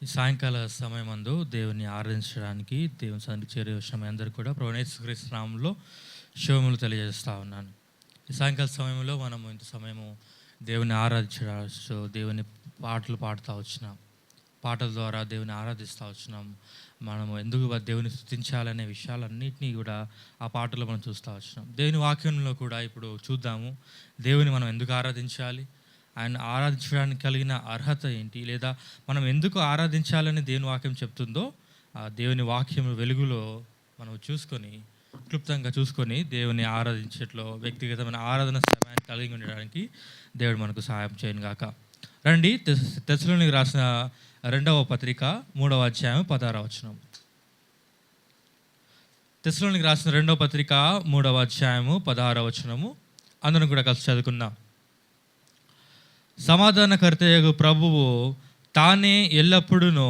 ఈ సాయంకాల సమయమందు దేవుని ఆరాధించడానికి దేవుని సన్నిధికి చేరే విషయం అందరూ కూడా ప్రభువైన యేసుక్రీస్తు నామములో శుభములు తెలియజేస్తూ ఉన్నాను. ఈ సాయంకాల సమయంలో మనము ఇంత సమయము దేవుని ఆరాధించవచ్చు, దేవుని పాటలు పాడుతూ వచ్చినాం, పాటల ద్వారా దేవుని ఆరాధిస్తూ వచ్చినాం. మనము ఎందుకు దేవుని స్తుతించాలనే విషయాలన్నింటినీ కూడా ఆ పాటలో మనం చూస్తూ వచ్చినాం. దేవుని వాక్యంలో కూడా ఇప్పుడు చూద్దాము, దేవుని మనం ఎందుకు ఆరాధించాలి, ఆయన ఆరాధించడానికి కలిగిన అర్హత ఏంటి, లేదా మనం ఎందుకు ఆరాధించాలని దేవుని వాక్యం చెప్తుందో ఆ దేవుని వాక్యం వెలుగులో మనం చూసుకొని క్లుప్తంగా చూసుకొని దేవుని ఆరాధించేట్లో వ్యక్తిగతమైన ఆరాధన సమయాన్ని కలిగి ఉండడానికి దేవుడు మనకు సహాయం చేయను గాక. రండి, తెస్సలోనికీయులకు రాసిన 2వ పత్రిక 3వ అధ్యాయం 16వ వచనం. తెస్సలోనికీయులకు రాసిన 2వ పత్రిక 3వ అధ్యాయము 16వ వచనము అందరం కూడా కలిసి చదువుకుందాం. సమాధానకర్తయగు ప్రభువు తానే ఎల్లప్పుడూ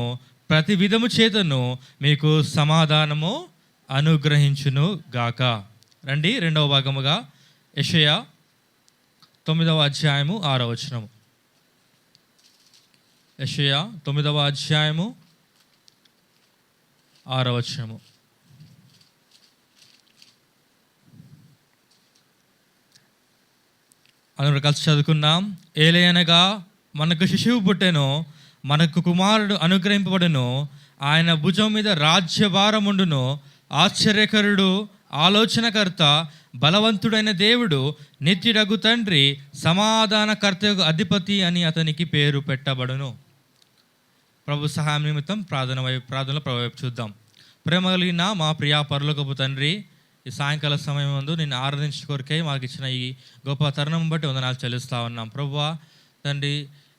ప్రతి విధము చేతను మీకు సమాధానము అనుగ్రహించును గాక. రండి, 2వ భాగముగా యెషయా 9వ అధ్యాయము 6వ వచనము. యెషయా 9వ అధ్యాయము 6వ వచనము. అందరూ కలిసి చదువుకున్నాం. ఏలయనగా మనకు శిశువు పుట్టెను, మనకు కుమారుడు అనుగ్రహింపబడును, ఆయన భుజం మీద రాజ్యభారముండును. ఆశ్చర్యకరుడు, ఆలోచనకర్త, బలవంతుడైన దేవుడు, నిత్యుడగు తండ్రి, సమాధానకర్తయగు అధిపతి అని అతనికి పేరు పెట్టబడును. ప్రభు సహాయం నిమిత్తం ప్రార్థనలో ప్రభు చూద్దాం. ప్రేమ కలిగిన మా ప్రియా పరలోకపు తండ్రి, ఈ సాయంకాల సమయం ముందు నిన్ను ఆరాధించే కొరకై మాకు ఇచ్చిన ఈ గొప్ప తరుణం బట్టి వందనాలు చెల్లిస్తూ ఉన్నాం. ప్రభువా తండ్రి,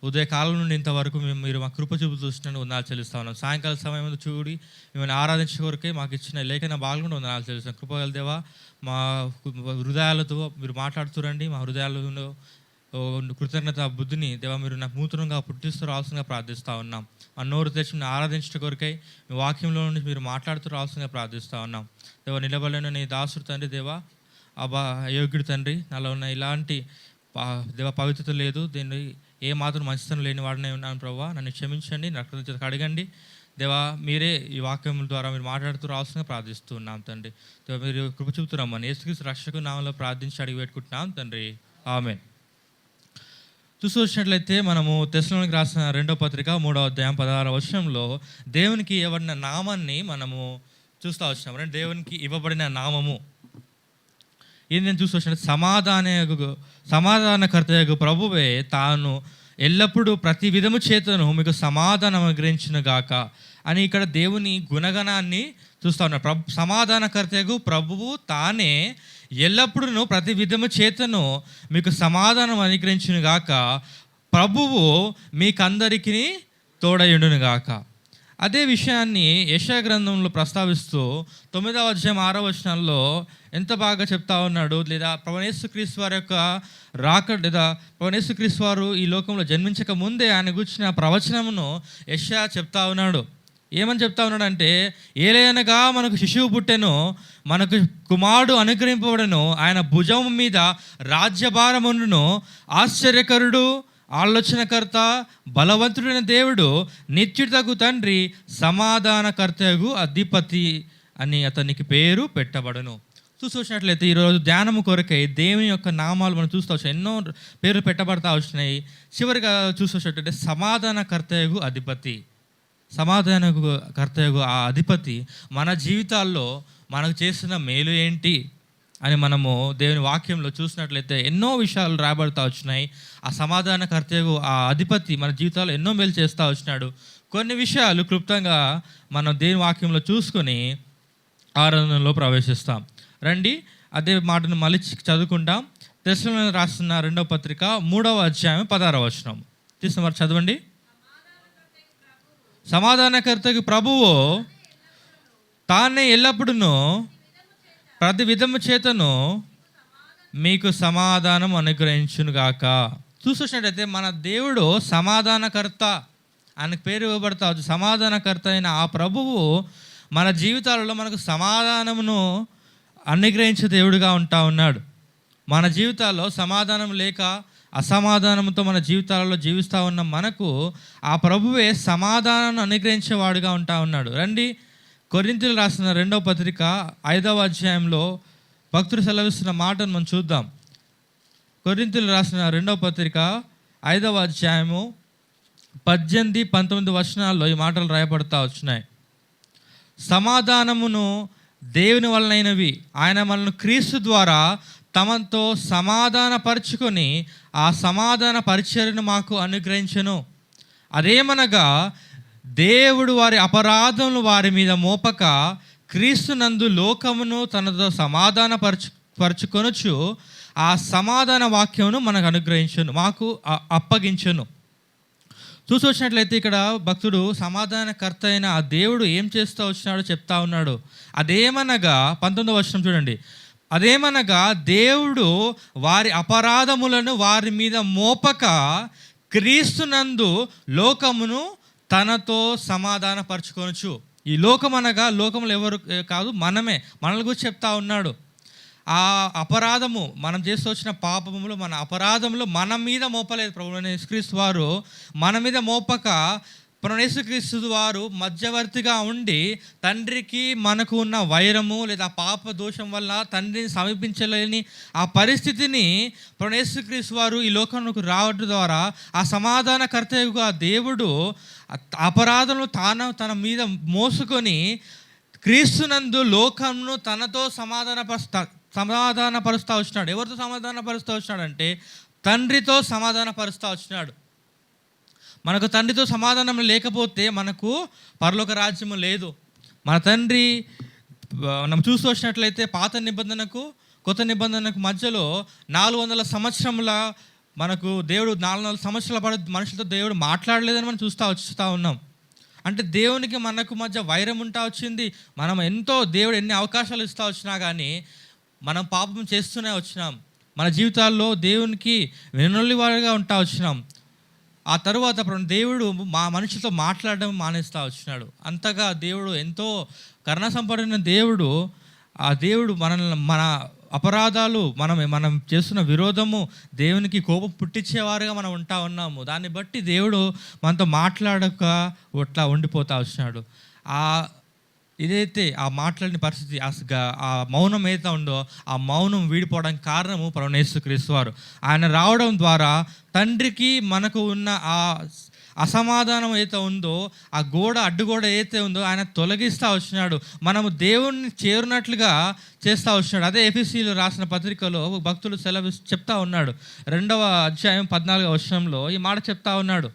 ఉదయకాలం నుండి ఇంతవరకు మీరు మా కృప చూపు చూసినట్టు వందనాలు చెల్లిస్తూ ఉన్నాం. సాయంకాల సమయం ముందు చూడి మిమ్మల్ని ఆరాధించే కొరకై మాకు ఇచ్చిన లేఖన బాగుండి వందనాలు చెల్లిస్తాం. కృపగల దేవా, మా హృదయాలతో మీరు మాట్లాడుతురండి. మా హృదయాలలో కృతజ్ఞత బుద్ధిని దేవా మీరు నాకు నూతనంగా పుట్టిస్తూ రావాల్సిందిగా ప్రార్థిస్తూ ఉన్నాం. ఆ నోరు తెచ్చి ఆరాధించడం కొరకై మీ వాక్యంలో నుంచి మీరు మాట్లాడుతూ రావాల్సిందిగా ప్రార్థిస్తూ ఉన్నాం. దేవా, నిలబడిన నీ దాసుడు తండ్రి, దేవా అబా అయోగ్యుడు తండ్రి, నాలో ఉన్న ఇలాంటి దేవ పవిత్రత లేదు, దీన్ని ఏ మాత్రం మంచితనం లేని వాడినే ఉన్నాను. ప్రభావ నన్ను క్షమించండి, రక్తం చేత కడగండి. దేవా మీరే ఈ వాక్యం ద్వారా మీరు మాట్లాడుతూ రావాల్సిందిగా ప్రార్థిస్తూ ఉన్నాం తండ్రి. దేవా మీరు కృప చూపుతున్నామని యేసుక్రీస్తు రక్షకు నామంలో ప్రార్థించి అడిగి పెట్టుకుంటున్నాం తండ్రి, ఆమేన్. చూసినట్లయితే మనము తెస్సలోనికీయులకు రాసిన 2వ పత్రిక 3వ అధ్యాయం 16వ వచనంలో దేవునికి ఇవ్వబడిన నామాన్ని మనము చూస్తూ వచ్చినాం. అంటే దేవునికి ఇవ్వబడిన నామము ఏంటని చూస్తూ వచ్చినట్టు సమాధానకర్తయగు ప్రభువే తాను ఎల్లప్పుడూ ప్రతి విధము చేతను మీకు సమాధానం అనుగ్రహించును గాక అని ఇక్కడ దేవుని గుణగణాన్ని చూస్తూ ఉన్నారు. సమాధానకర్తయగు ప్రభువు తానే ఎల్లప్పుడూ ప్రతి విధము చేతను మీకు సమాధానం అనుగ్రహించును గాక, ప్రభువు మీకందరికీ తోడయుండును గాక. అదే విషయాన్ని యెషయా గ్రంథంలో ప్రస్తావిస్తూ 9వ అధ్యాయం 6వ వచనంలో ఎంత బాగా చెప్తా ఉన్నాడు. లేదా ప్రభువైన యేసుక్రీస్తు వారి యొక్క లేదా ప్రభువైన యేసుక్రీస్తు వారు ఈ లోకంలో జన్మించక ముందే ఆయన గురించిన ప్రవచనమును యెషయా చెప్తా ఉన్నాడు. ఏమని చెప్తా ఉన్నాడంటే, ఏలయనగా మనకు శిశువు పుట్టెను, మనకు కుమారుడు అనుగ్రహింపబడెను, ఆయన భుజం మీద రాజ్యభారముండును. ఆశ్చర్యకరుడు, ఆలోచనకర్త, బలవంతుడైన దేవుడు, నిత్యుడగు తండ్రి, సమాధానకర్తయగు అధిపతి అని అతనికి పేరు పెట్టబడును. చూసినట్లయితే ఈరోజు ధ్యానము కొరకై దేవుని యొక్క నామాలు మనం చూస్తూ వచ్చాయి, ఎన్నో పేర్లు పెట్టబడతా వచ్చినాయి. చివరిగా చూసినట్లయితే సమాధానకర్తయగు అధిపతి, సమాధానకర్తయగు ఆ అధిపతి మన జీవితాల్లో మనకు చేసిన మేలు ఏంటి అని మనము దేవుని వాక్యంలో చూసినట్లయితే ఎన్నో విషయాలు రాబడుతూ వచ్చినాయి. ఆ సమాధానకర్తయగు ఆ అధిపతి మన జీవితాల్లో ఎన్నో మేలు చేస్తూ వచ్చినాడు. కొన్ని విషయాలు క్లుప్తంగా మనం దేవుని వాక్యంలో చూసుకొని ఆరాధనలో ప్రవేశిస్తాం. రండి, అదే మాటను మళ్ళీ చదువుకుంటాం. తెస్సలోనికీయులకు రాసిన 2వ పత్రిక 3వ అధ్యాయం 16వ వచనం తీసిన వారు చదవండి. సమాధానకర్తకు ప్రభువు తానే ఎల్లప్పుడూ ప్రతి విధము చేతను మీకు సమాధానం అనుగ్రహించును గాక. చూసినట్టయితే మన దేవుడు సమాధానకర్త, ఆయనకు పేరు ఇవ్వబడతా. సమాధానకర్త అయిన ఆ ప్రభువు మన జీవితాలలో మనకు సమాధానమును అనుగ్రహించే దేవుడిగా ఉంటా ఉన్నాడు. మన జీవితాల్లో సమాధానం లేక అసమాధానంతో మన జీవితాలలో జీవిస్తూ ఉన్న మనకు ఆ ప్రభువే సమాధానాన్ని అనుగ్రహించేవాడుగా ఉంటా ఉన్నాడు. రండి, కొరింథీయులకు రాసిన 2వ పత్రిక 5వ అధ్యాయంలో భక్తుడు సెలవిస్తున్న మాటను మనం చూద్దాం. కొరింథీయులకు రాసిన 2వ పత్రిక 5వ అధ్యాయము 18-19 వచనాల్లో ఈ మాటలు రాయబడతా వచ్చినాయి. సమాధానమును దేవుని వలనైనవి, ఆయన మనల్ని క్రీస్తు ద్వారా తమతో సమాధానపరుచుకొని ఆ సమాధాన పరిచర్యను మాకు అనుగ్రహించెను. అదేమనగా దేవుడు వారి అపరాధములు వారి మీద మోపక క్రీస్తునందు లోకమును తనతో పరుచుకొనుచు ఆ సమాధాన వాక్యమును మనకు అనుగ్రహించెను, మాకు అప్పగించెను. చూసి వచ్చినట్లయితే ఇక్కడ భక్తుడు సమాధానకర్త అయిన ఆ దేవుడు ఏం చేస్తూ వచ్చినాడో చెప్తా ఉన్నాడు. అదేమనగా 19వ వచనం చూడండి. అదేమనగా దేవుడు వారి అపరాధములను వారి మీద మోపక క్రీస్తునందు లోకమును తనతో సమాధానపరచుకొనుచు. ఈ లోకం అనగా లోకములు ఎవరు కాదు, మనల్ని గురించి చెప్తా ఉన్నాడు. ఆ అపరాధము, మనం చేస్తూ వచ్చిన పాపములు, మన అపరాధములు మన మీద మోపలేదు ప్రభువైన యేసుక్రీస్తు వారు. మన మీద మోపక ప్రభువైన యేసుక్రీస్తు వారు మధ్యవర్తిగా ఉండి తండ్రికి మనకు ఉన్న వైరము లేదా పాప దోషం వల్ల తండ్రిని సమీపించలేని ఆ పరిస్థితిని ప్రభువైన యేసుక్రీస్తు వారు ఈ లోకంలోకి రావడం ద్వారా ఆ సమాధానకర్తగా దేవుడు అపరాధములు తన మీద మోసుకొని క్రీస్తునందు లోకంను తనతో సమాధానపరుస్తూ వచ్చినాడు. ఎవరితో సమాధానపరుస్తూ వచ్చినాడు అంటే తండ్రితో సమాధానపరుస్తూ వచ్చినాడు. మనకు తండ్రితో సమాధానం లేకపోతే మనకు పరలోక రాజ్యము లేదు. మన తండ్రి మనం చూస్తూ వచ్చినట్లయితే పాత నిబంధనకు కొత్త నిబంధనకు మధ్యలో 400 సంవత్సరముల మనకు దేవుడు 400 సంవత్సరాల పాటు మనుషులతో దేవుడు మాట్లాడలేదని మనం వస్తూ ఉన్నాం. అంటే దేవునికి మనకు మధ్య వైరం ఉంటా వచ్చింది. మనం దేవుడు ఎన్ని అవకాశాలు ఇస్తూ వచ్చినా కానీ మనం పాపం చేస్తూనే వచ్చినాం. మన జీవితాల్లో దేవునికి వెనుల్లివాడుగా ఉంటా వచ్చినాం. ఆ తరువాత దేవుడు మనుషులతో మాట్లాడడం మానేస్తూ వచ్చినాడు. అంతగా దేవుడు ఎంతో కరుణ సంపన్న దేవుడు. ఆ దేవుడు మన అపరాధాలు, మనం చేస్తున్న విరోధము దేవునికి కోపం పుట్టించేవారుగా మనం ఉంటా ఉన్నాము. దాన్ని బట్టి దేవుడు మనతో మాట్లాడక అట్లా ఉండిపోతా వచ్చినాడు. ఇదైతే ఆ మాట్లాడిన పరిస్థితి, ఆ మౌనం ఏదైతే ఉందో ఆ మౌనం వీడిపోవడానికి కారణము ప్రభువైన యేసుక్రీస్తు వారు. ఆయన రావడం ద్వారా తండ్రికి మనకు ఉన్న ఆ అసమాధానం ఏదైతే ఉందో, ఆ అడ్డుగోడ ఏదైతే ఉందో ఆయన తొలగిస్తూ వచ్చినాడు. మనము దేవుణ్ణి చేరునట్లుగా చేస్తూ వచ్చినాడు. అదే ఎఫెసీయులకు రాసిన పత్రికలో భక్తులు చెప్తా ఉన్నాడు. 2వ అధ్యాయం 14వ వచనంలో ఈ మాట చెప్తా ఉన్నాడు.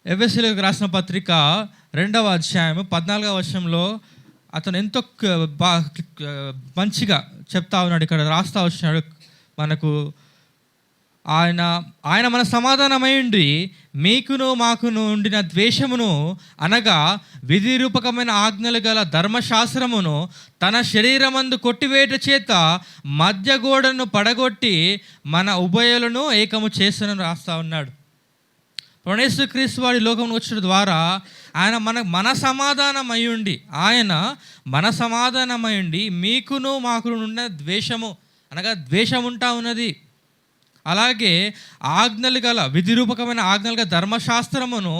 ఎఫెసీయులకు రాసిన పత్రిక 2వ అధ్యాయం 14వ వచనంలో అతను ఎంతో మంచిగా చెప్తా ఉన్నాడు. ఇక్కడ రాస్తా వచ్చినాడు మనకు, ఆయన మన సమాధానమైండి మీకును మాకును ఉండిన ద్వేషమును అనగా విధి రూపకమైన ఆజ్ఞలు గల ధర్మశాస్త్రమును తన శరీరమందు కొట్టివేట చేత మధ్య గోడను పడగొట్టి మన ఉభయులను ఏకము చేస్తున్న రాస్తా ఉన్నాడు. ప్రభువైన యేసుక్రీస్తు వారి లోకంలో వచ్చడం ద్వారా ఆయన మన సమాధానమైండి మీకును మాకును ఉన్న ద్వేషము అనగా ద్వేషం ఉంటా ఉన్నది. అలాగే ఆజ్ఞలు గల విధి రూపకమైన ఆజ్ఞలు గల ధర్మశాస్త్రమును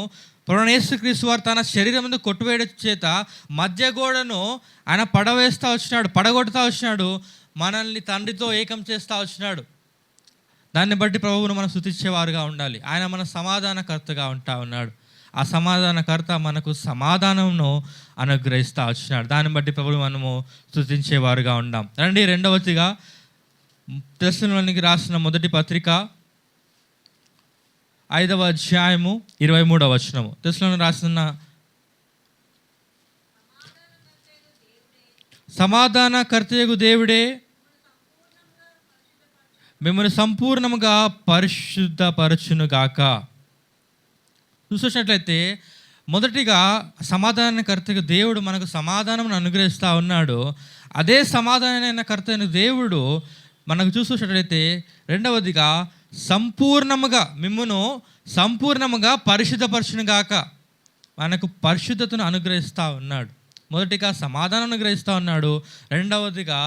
ప్రభువైన యేసుక్రీస్తు వారు తన శరీరం మీద కొట్టువేయడం చేత మధ్య గోడను ఆయన పడగొడుతూ వచ్చినాడు. మనల్ని తండ్రితో ఏకం చేస్తూ వచ్చినాడు. దాన్ని బట్టి ప్రభువును మనం స్తుతించేవారుగా ఉండాలి. ఆయన మన సమాధానకర్తగా ఉంటా ఉన్నాడు. ఆ సమాధానకర్త మనకు సమాధానమును అనుగ్రహిస్తూ వచ్చినాడు. దాన్ని బట్టి ప్రభువును మనము స్తుతించేవారుగా ఉండాం. రండి, రెండవదిగా తెస్సలోనికి రాసిన మొదటి పత్రిక 5వ అధ్యాయము 23వ వచనము. తెస్సలోనికి రాసిన సమాధానకర్తయగు దేవుడే మిమ్మల్ని సంపూర్ణముగా పరిశుద్ధపరచునుగాక. చూసినట్లయితే మొదటిగా సమాధానకర్తగా దేవుడు మనకు సమాధానం అనుగ్రహిస్తూ ఉన్నాడు. అదే సమాధానకర్త అయిన దేవుడు మనకు చూసినట్లయితే రెండవదిగా సంపూర్ణముగా పరిశుద్ధపరచునుగాక మనకు పరిశుద్ధతను అనుగ్రహిస్తూ ఉన్నాడు. మొదటిగా సమాధానం అనుగ్రహిస్తూ ఉన్నాడు, రెండవదిగా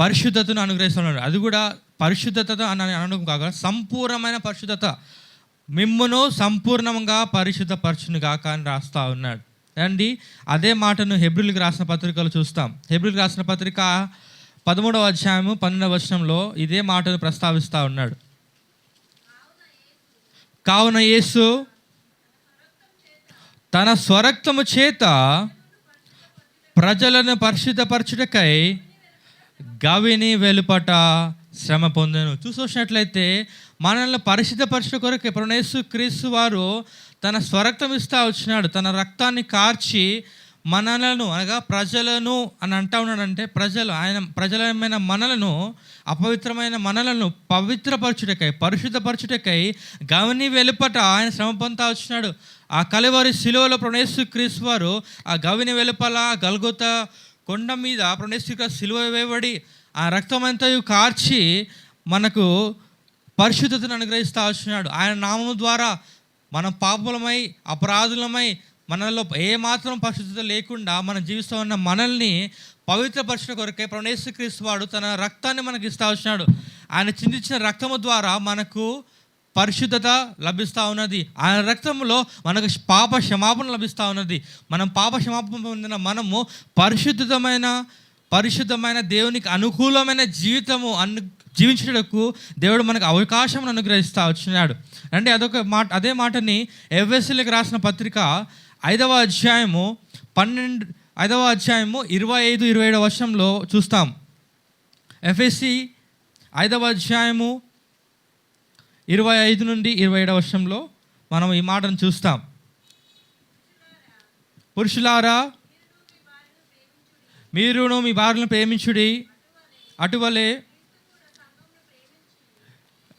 పరిశుద్ధతను అనుగ్రహిస్తున్నాడు. అది కూడా పరిశుద్ధత అని అనడం కాక సంపూర్ణమైన పరిశుద్ధత, మిమ్మును సంపూర్ణంగా పరిశుద్ధపరచును గాక అని రాస్తా ఉన్నాడు అండి. అదే మాటను హెబ్రీయులకు రాసిన పత్రికలో చూస్తాం. హెబ్రీయులకు రాసిన పత్రిక 13వ అధ్యాయము 12వ వచనంలో ఇదే మాటను ప్రస్తావిస్తూ ఉన్నాడు. కావున యేసు తన స్వరక్తము చేత ప్రజలను పరిశుద్ధపరచుటకై గవిని వెలుపట శ్రమ పొందెను. చూసినట్లయితే మనల్ని పరిశుద్ధపరచుట కొరకు ప్రభువైన యేసుక్రీస్తు వారు తన స్వరక్తం ఇస్తా వచ్చినాడు. తన రక్తాన్ని కార్చి మనలను అనగా ప్రజలను అని అంటా ఉన్నాడంటే ప్రజలమైన మనలను, అపవిత్రమైన మనలను పవిత్రపరచుటకై, పరిశుద్ధపరచుటకై గవిని వెలుపట ఆయన శ్రమ పొందుతా వచ్చినాడు. ఆ కలువరి శిలువలో ప్రభువైన యేసుక్రీస్తు వారు ఆ గవిని వెలుపల గల్గొతా కొండ మీద ప్రభువైన యేసుక్రీస్తు శిలువ వేయబడి ఆ రక్తమంతయు కార్చి మనకు పరిశుద్ధతను అనుగ్రహిస్తూ వచ్చినాడు. ఆయన నామము ద్వారా మనం పాపులమై అపరాధులమై మనలో ఏమాత్రం పరిశుద్ధత లేకుండా మనం జీవిస్తూ ఉన్న మనల్ని పవిత్రపరచడం కొరకే ప్రభువైన యేసుక్రీస్తు వాడు తన రక్తాన్ని మనకు ఇస్తూ వచ్చినాడు. ఆయన చిందించిన రక్తము ద్వారా మనకు పరిశుద్ధత లభిస్తూ ఉన్నది. ఆయన రక్తంలో మనకు పాప క్షమాపణ లభిస్తూ ఉన్నది. మనం పాప క్షమాపణ పొందిన మనము పరిశుద్ధమైన దేవునికి అనుకూలమైన జీవితము జీవించడానికి దేవుడు మనకు అవకాశం అనుగ్రహిస్తూ వచ్చినాడు. అంటే అదే మాటని ఎఫెసీయులకు రాసిన పత్రిక 5వ అధ్యాయము 25-27 వచనంలో చూస్తాం. ఎఫెసీ 5వ అధ్యాయము 25-27 వచనంలో మనం ఈ మాటను చూస్తాం. పురుషులారా మీరును మీ భార్యలను ప్రేమించుడి,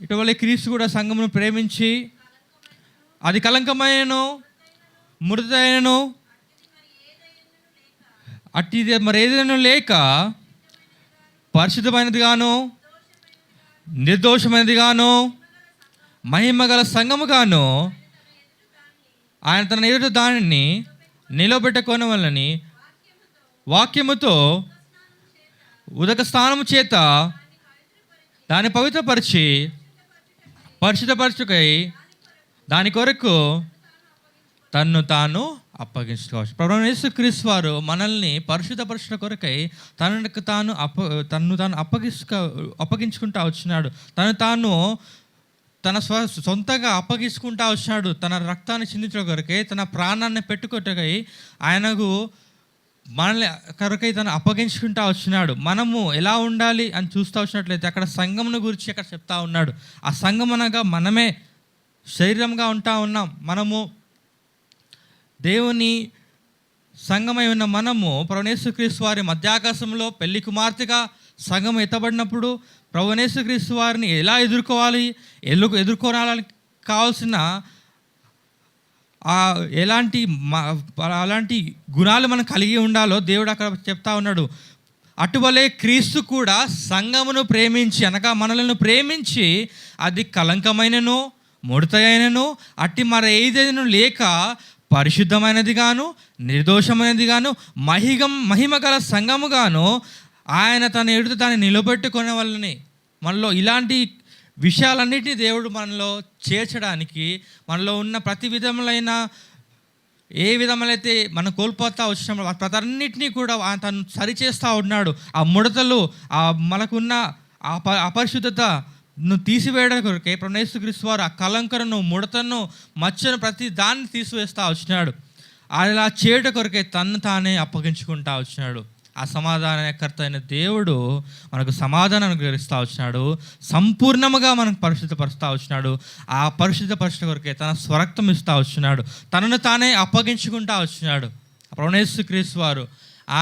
ఇటువలే క్రీస్తు కూడా సంఘమును ప్రేమించి అది కలంకమైనను మృతైనను అట్టిది మరి ఏదైనా లేక పరిశుద్ధమైనదిగాను నిర్దోషమైనదిగాను మహిమగల సంఘముగాను ఆయన తన ఎదుట దానిని నిలబెట్టుకొనవలెనని వాక్యముతో ఉదక స్నానము చేత దాన్ని పవిత్రపరిచి పరిశుద్ధపరచుకై దాని కొరకు తన్ను తాను అప్పగించుకోవచ్చు. ప్రభువైన యేసుక్రీస్తు వారు మనల్ని పరిశుద్ధపరచడం కొరకై తనకు తాను అప్పగించుకుంటా వచ్చినాడు. తన సొంతంగా అప్పగించుకుంటా వచ్చినాడు. తన రక్తాన్ని చిందించడం కొరకై, తన ప్రాణాన్ని పెట్టుకొట్టకై ఆయనకు మనల్ని కొరకై తను అప్పగించుకుంటా వచ్చినాడు. మనము ఎలా ఉండాలి అని చూస్తూ వచ్చినట్లయితే అక్కడ సంఘమును గురించి అక్కడ చెప్తా ఉన్నాడు. ఆ సంఘం అనగా మనమే శరీరంగా ఉంటా ఉన్నాం. మనము దేవుని సంఘమై ఉన్న మనము ప్రభువైన యేసుక్రీస్తు వారి మధ్యాకాశంలో పెళ్లి కుమార్తెగా సంఘం ఎత్తబడినప్పుడు ప్రభువైన యేసుక్రీస్తు వారిని ఎలా ఎదుర్కోవాలి, ఎదుర్కోవాలని కావాల్సిన అలాంటి గుణాలు మనం కలిగి ఉండాలో దేవుడు అక్కడ చెప్తా ఉన్నాడు. అటువలే క్రీస్తు కూడా సంఘమును ప్రేమించి అనగా మనలను ప్రేమించి అది కలంకమైనను ముడతైనను అట్టి మరి ఏదైనా లేక పరిశుద్ధమైనది గాను నిర్దోషమైనది గాను మహిమగల సంఘముగాను ఆయన తన ఎదుట దాన్ని నిలబెట్టుకునే వాళ్ళని మనలో ఇలాంటి విషయాలన్నిటినీ దేవుడు మనలో చేర్చడానికి మనలో ఉన్న ప్రతి విధములైన ఏ విధములైతే మనం కోల్పోతా వచ్చినామో ప్రతన్నిటినీ కూడా తను సరిచేస్తూ ఉన్నాడు. ఆ ముడతలు, ఆ మనకున్న అపరిశుద్ధతను తీసివేయడం కొరకే ప్రభువైన యేసుక్రీస్తు వారు ఆ కలంకరను, ముడతను, మచ్చను ప్రతి దాన్ని తీసివేస్తూ వచ్చినాడు. అలా చేయడం కొరకే తను తానే అప్పగించుకుంటా వచ్చినాడు. ఆ సమాధానకర్త అయిన దేవుడు మనకు సమాధానం అనుగ్రహిస్తూ వచ్చినాడు. సంపూర్ణముగా మనకు పరిశుద్ధపరుస్తూ వచ్చినాడు. ఆ పరిశుద్ధపరచడం కొరకే తన స్వరక్తం ఇస్తూ వచ్చినాడు. తనను తానే అప్పగించుకుంటూ వచ్చినాడు. ప్రభువైన యేసుక్రీస్తు వారు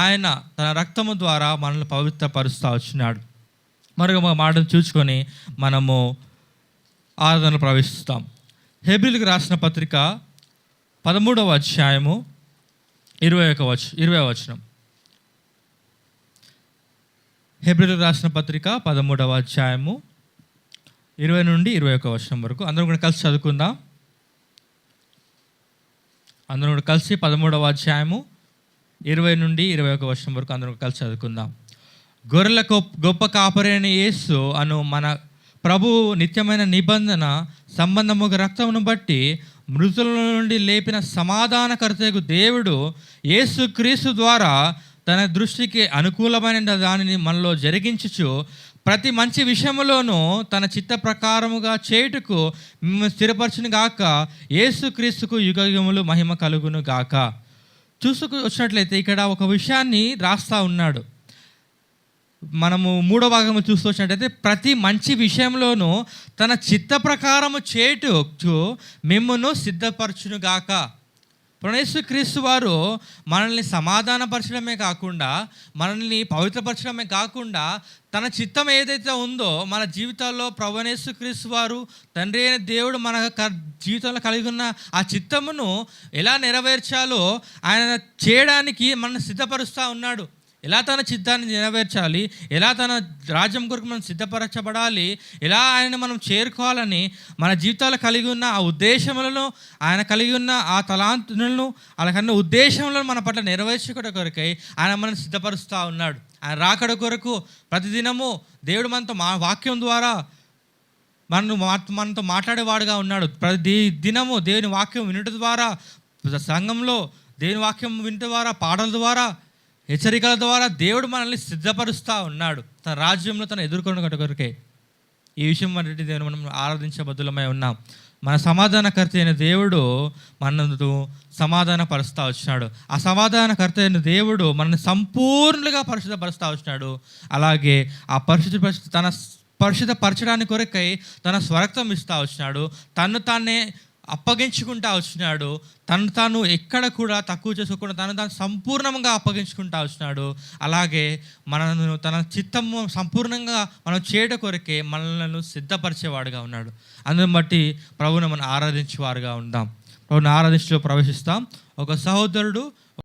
ఆయన తన రక్తము ద్వారా మనల్ని పవిత్రపరుస్తూ వచ్చినాడు. మరొక మాటను చూసుకొని మనము ఆరాధనలో ప్రవేశిస్తాం. హెబ్రీయులకు రాసిన పత్రిక 13వ అధ్యాయము 20వ వచనం. హెబ్రీయులకు రాసిన పత్రిక 13వ అధ్యాయము 20-21 వచనం వరకు అందరూ కూడా కలిసి చదువుకుందాం. అందరూ కూడా కలిసి 13వ అధ్యాయము 20-21 వచనం వరకు అందరూ కలిసి చదువుకుందాం. గొర్రెల గొప్ప కాపరైన యేసు అను మన ప్రభు నిత్యమైన నిబంధన సంబంధము రక్తమును బట్టి మృతుల నుండి లేపిన సమాధానకర్తకు దేవుడు యేసుక్రీస్తు ద్వారా తన దృష్టికి అనుకూలమైన దానిని మనలో జరిగించుచు ప్రతి మంచి విషయములోనూ తన చిత్త ప్రకారముగా చేయుటకు మిమ్మల్ని స్థిరపరచును గాక. యేసుక్రీస్తుకు యుగయుగములు మహిమ కలుగును గాక. వచ్చినట్లయితే ఇక్కడ ఒక విషయాన్ని రాస్తా ఉన్నాడు. మనము 3వ భాగము చూస్తూ వచ్చినట్టయితే ప్రతి మంచి విషయంలోనూ తన చిత్త ప్రకారము చేయుటకు మిమ్మును సిద్ధపరచును గాక. యేసుక్రీస్తు వారు మనల్ని సమాధానపరచడమే కాకుండా, మనల్ని పవిత్రపరచడమే కాకుండా, తన చిత్తం ఏదైతే ఉందో మన జీవితాల్లో యేసుక్రీస్తు వారు తండ్రి అయిన దేవుడు మన జీవితంలో కలిగి ఉన్న ఆ చిత్తమును ఎలా నెరవేర్చాలో ఆయన చేయడానికి మనల్ని సిద్ధపరుస్తూ ఉన్నాడు. ఎలా తన చిత్తాన్ని నెరవేర్చాలి, ఎలా తన రాజ్యం కొరకు మనం సిద్ధపరచబడాలి, ఎలా ఆయన మనం చేరుకోవాలని మన జీవితాలు కలిగి ఉన్న ఆ ఉద్దేశములను, ఆయన కలిగి ఉన్న ఆ తలాంతులను, అలాగన్న ఉద్దేశములను మన పట్ల నెరవేర్చుకోవడం కొరకై ఆయన మనం సిద్ధపరుస్తూ ఉన్నాడు. ఆయన రాకడ కొరకు ప్రతిదినము దేవుడు మనతో వాక్యం ద్వారా మనతో మాట్లాడేవాడుగా ఉన్నాడు. ప్రతి దినము దేవుని వాక్యం వినడం ద్వారా, సంఘంలో దేవుని వాక్యం వినడం ద్వారా, పాటల ద్వారా, హెచ్చరికల ద్వారా దేవుడు మనల్ని సిద్ధపరుస్తూ ఉన్నాడు తన రాజ్యంలో తను ఎదుర్కొన్న కొరకే. ఈ విషయం వంటి దేవుని మనం ఆరాధించబద్దులమై ఉన్నాం. మన సమాధానకర్త అయిన దేవుడు మనను సమాధానపరుస్తూ వచ్చినాడు. ఆ సమాధానకర్త అయిన దేవుడు మనల్ని సంపూర్ణంగా పరిశుద్ధపరుస్తూ వచ్చినాడు. అలాగే ఆ తన పరిశుద్ధపరచడానికి కొరకై తన స్వరక్తం ఇస్తూ వచ్చినాడు. తను తానే అప్పగించుకుంటా వచ్చినాడు. తాను ఎక్కడ కూడా తక్కువ చేసుకోకుండా తాను సంపూర్ణంగా అప్పగించుకుంటా వచ్చినాడు. అలాగే మనను తన చిత్తము సంపూర్ణంగా మనం చేయడం కొరకే మనల్ని సిద్ధపరిచేవాడుగా ఉన్నాడు. అందుని బట్టి ప్రభువును మనం ఆరాధించేవారుగా ఉందాం. ప్రభువుని ఆరాధించలో ప్రవేశిస్తాం. ఒక సహోదరుడు